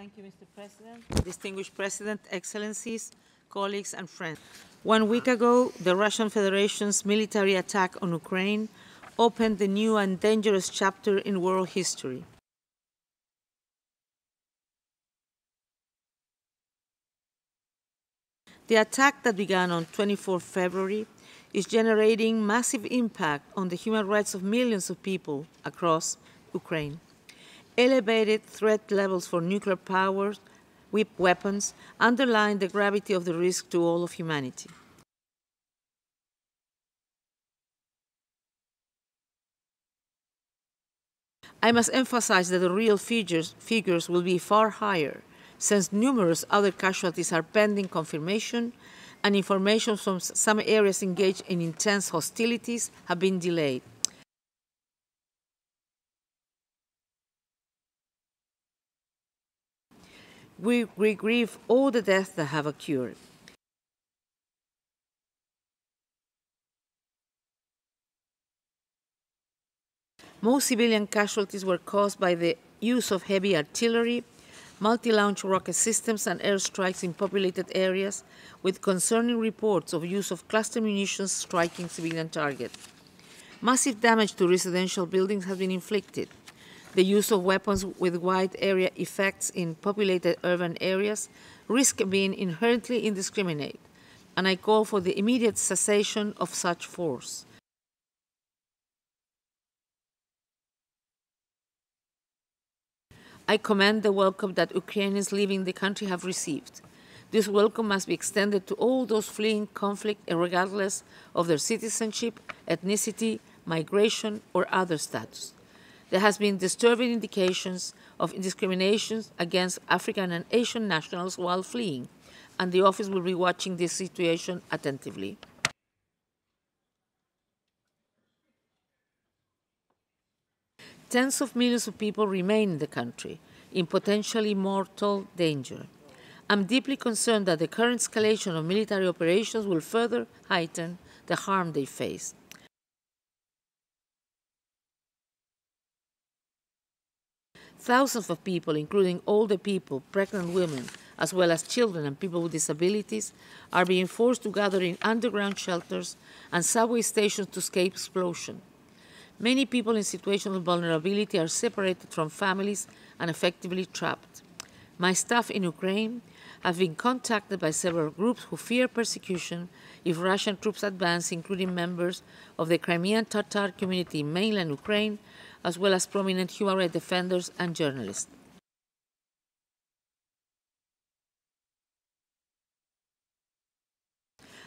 Thank you, Mr. President. Distinguished President, Excellencies, colleagues, and friends. 1 week ago, the Russian Federation's military attack on Ukraine opened a new and dangerous chapter in world history. The attack that began on 24 February is generating massive impact on the human rights of millions of people across Ukraine. Elevated threat levels for nuclear power weapons underline the gravity of the risk to all of humanity. I must emphasize that the real figures will be far higher, since numerous other casualties are pending confirmation and information from some areas engaged in intense hostilities have been delayed. We grieve all the deaths that have occurred. Most civilian casualties were caused by the use of heavy artillery, multi-launch rocket systems, and airstrikes in populated areas, with concerning reports of use of cluster munitions striking civilian targets. Massive damage to residential buildings has been inflicted. The use of weapons with wide area effects in populated urban areas risk being inherently indiscriminate, and I call for the immediate cessation of such force. I commend the welcome that Ukrainians living in the country have received. This welcome must be extended to all those fleeing conflict, regardless of their citizenship, ethnicity, migration, or other status. There has been disturbing indications of discrimination against African and Asian nationals while fleeing, and the office will be watching this situation attentively. Tens of millions of people remain in the country, in potentially mortal danger. I'm deeply concerned that the current escalation of military operations will further heighten the harm they face. Thousands of people, including older people, pregnant women, as well as children and people with disabilities, are being forced to gather in underground shelters and subway stations to escape explosion. Many people in situations of vulnerability are separated from families and effectively trapped. My staff in Ukraine have been contacted by several groups who fear persecution if Russian troops advance, including members of the Crimean Tatar community in mainland Ukraine, as well as prominent human rights defenders and journalists.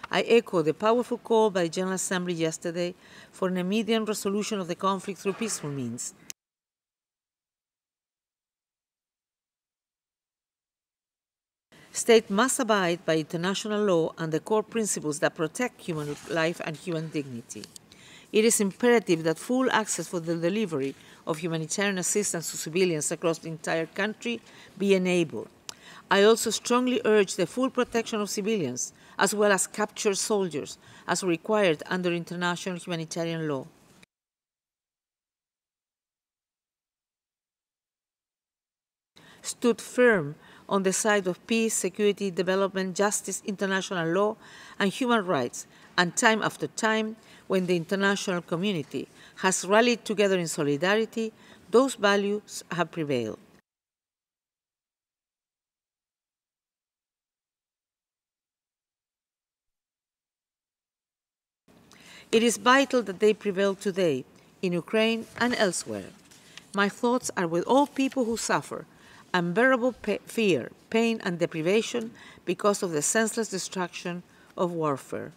I echo the powerful call by the General Assembly yesterday for an immediate resolution of the conflict through peaceful means. States must abide by international law and the core principles that protect human life and human dignity. It is imperative that full access for the delivery of humanitarian assistance to civilians across the entire country be enabled. I also strongly urge the full protection of civilians, as well as captured soldiers, as required under international humanitarian law. Stood firm on the side of peace, security, development, justice, international law, and human rights, and time after time, when the international community has rallied together in solidarity, those values have prevailed. It is vital that they prevail today, in Ukraine and elsewhere. My thoughts are with all people who suffer unbearable fear, pain, and deprivation because of the senseless destruction of warfare.